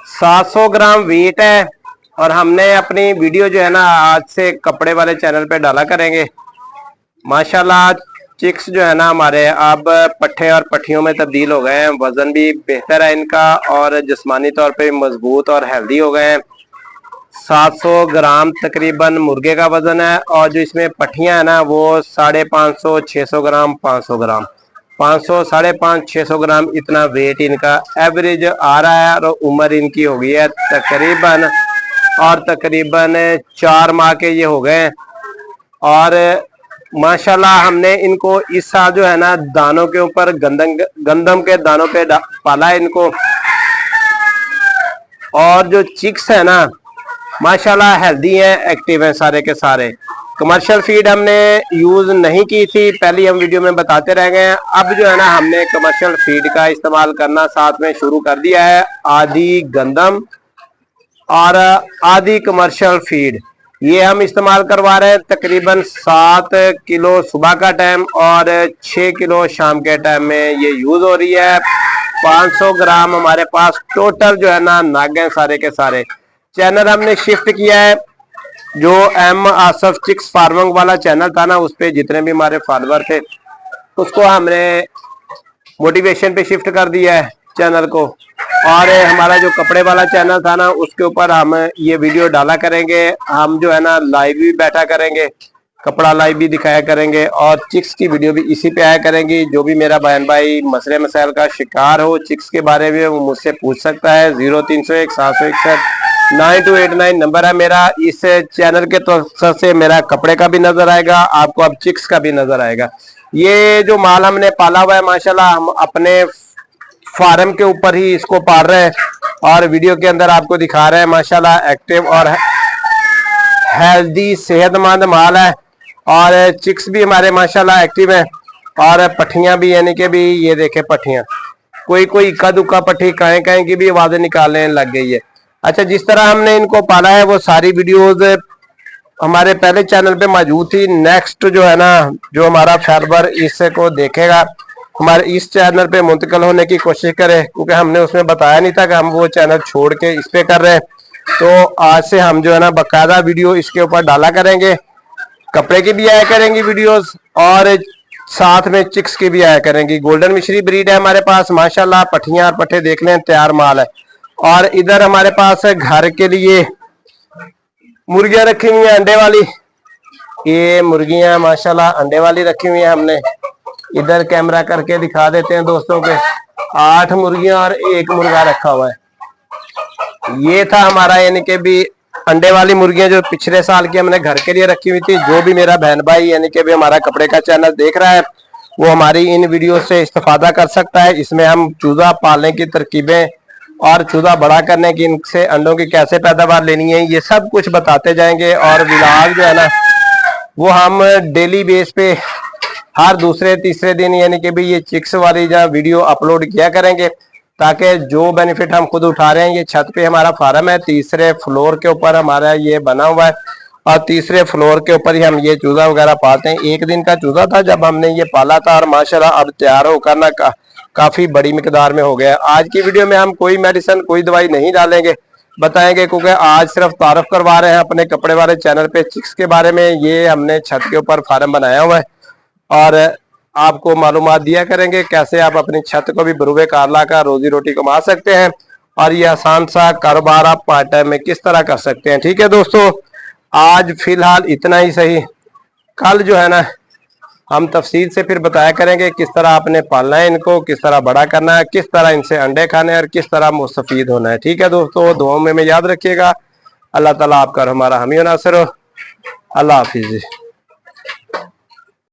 700 gram weight है। और हमने अपनी वीडियो जो है ना आज से कपड़े वाले चैनल पे डाला करेंगे। माशाल्लाह चिक्स जो है ना हमारे अब पट्ठे और पट्टियों में तब्दील हो गए हैं। वजन भी बेहतर है इनका और जिस्मानी तौर पे मजबूत और हेल्दी हो गए हैं। 700 ग्राम तकरीबन मुर्गे का वजन है और जो इसमें पट्टियां है ना वो 550 600 ग्राम 500 ग्राम 500 550 600 ग्राम इतना वेट इनका एवरेज आ रहा है। और उम्र इनकी हो गई है तकरीबन 4 माह के ये हो गए हैं। और माशाल्लाह हमने इनको इस साल जो है ना दानों के ऊपर गंदम के दानों पे पाला है इनको। और जो चिक्स है ना माशाल्लाह हेल्दी है, एक्टिव है सारे के सारे। कमर्शियल फीड हमने यूज नहीं की थी, पहली हम वीडियो में बताते रह गए हैं। अब जो है ना हमने कमर्शियल फीड का इस्तेमाल करना साथ में शुरू कर दिया है। आधी गंदम और आधी कमर्शियल फीड ये हम इस्तेमाल करवा रहे हैं। तकरीबन 7 किलो सुबह का टाइम और 6 किलो शाम के टाइम में ये यूज हो रही है। 500 ग्राम हमारे पास टोटल जो है ना नाग हैं सारे के सारे। चैनल हमने शिफ्ट किया है, जो एम आसफ चिक्स फार्मिंग वाला चैनल था ना उस पे जितने भी हमारे फॉलोअर थे उसको हमने मोटिवेशन पे शिफ्ट कर दिया है चैनल को। और हमारा जो कपड़े वाला चैनल था ना उसके ऊपर हम ये वीडियो डाला करेंगे। हम जो है ना लाइव भी बैठा करेंगे, कपड़ा लाइव भी दिखाया करेंगे और चिक्स की वीडियो भी इसी पे आया करेंगी। जो भी मेरा बहन भाई मसले मसाइल का शिकार हो चिक्स के बारे में वो मुझसे पूछ सकता है। 0301 761 9289 नंबर है मेरा। इस चैनल के तो से मेरा कपड़े का भी नजर आएगा, आपको अब चिक्स का भी नजर आएगा। ये जो माल हमने पाला हुआ है माशाल्लाह हम अपने फार्म के ऊपर ही इसको पाल रहे हैं और वीडियो के अंदर आपको दिखा रहे हैं। माशाल्लाह एक्टिव और हेल्दी सेहतमंद माल है और चिक्स भी हमारे माशाल्लाह एक्टिव है। और पट्टियां भी यानी कि भी ये देखे पट्टियां कोई इक्का दुक्का पट्टी कहीं कहीं की भी आवाजें निकालने लग गई है। अच्छा, जिस तरह हमने इनको पाला है वो सारी वीडियोस हमारे पहले चैनल पे मौजूद थी। नेक्स्ट जो है ना जो हमारा फॉलोअर इसको देखेगा हमारे इस चैनल पे मुंतकिल होने की कोशिश करे, क्योंकि हमने उसमें बताया नहीं था कि हम वो चैनल छोड़ के इस पे कर रहे हैं। तो आज से हम जो है ना बाकायदा वीडियो इसके ऊपर डाला करेंगे। कपड़े की भी आया करेंगी वीडियोस और साथ में चिक्स की भी आया करेंगी। गोल्डन मिश्री ब्रीड है हमारे पास माशाल्लाह। पट्टियां और पट्टे देख लें तैयार माल है। और इधर हमारे पास घर के लिए मुर्गियां रखी हुई हैं अंडे वाली। ये मुर्गियां माशाल्लाह अंडे वाली रखी हुई हैं हमने। इधर कैमरा करके दिखा देते हैं दोस्तों के। 8 मुर्गियां और 1 मुर्गा रखा हुआ है। ये था हमारा यानी कि भी अंडे वाली मुर्गियां जो पिछले साल की हमने घर के लिए रखी हुई थी। जो भी मेरा बहन भाई यानी कि भी हमारा कपड़े का चैनल देख रहा है वो हमारी इन वीडियो से इस्तेफादा कर सकता है। इसमें हम चूजा पालने की तरकीबें और चूजा बड़ा करने की, इनसे अंडों की कैसे पैदावार लेनी है, ये सब कुछ बताते जाएंगे। और व्लॉग जो है ना वो हम डेली बेस पे हर दूसरे तीसरे दिन यानी कि भी ये चिक्स वाली जो वीडियो अपलोड किया करेंगे, ताकि जो बेनिफिट हम खुद उठा रहे हैं। ये छत पे हमारा फार्म है, तीसरे फ्लोर के ऊपर हमारा ये बना हुआ है और तीसरे फ्लोर के ऊपर ही हम ये चूजा वगैरह पालते हैं। 1 दिन का चूजा था जब हमने ये पाला था और माशाल्लाह अब तैयार होकर ना काफी बड़ी मिकदार में हो गया। आज की वीडियो में हम कोई मेडिसिन कोई दवाई नहीं डालेंगे, बताएंगे, क्योंकि आज सिर्फ तारुफ करवा रहे हैं अपने कपड़े वाले चैनल पे चिक्स के बारे में। ये हमने छत के ऊपर फार्म बनाया हुआ है और आपको मालूमात दिया करेंगे कैसे आप अपनी छत को भी बरूबे कार लाकर रोजी रोटी कमा सकते हैं और ये आसान सा कारोबार आप पार्ट टाइम में किस तरह कर सकते हैं। ठीक है दोस्तों, आज फिलहाल इतना ही सही। कल जो है ना हम तफसील से फिर बताया करेंगे किस तरह आपने पालना है इनको, किस तरह बड़ा करना है, किस तरह इनसे अंडे खाने हैं और किस तरह मुस्तफीद होना है। ठीक है दोस्तों, दुआओं में याद रखिएगा। अल्लाह ताला आपका हमारा हामी नासिर हो। अल्लाह हाफिज।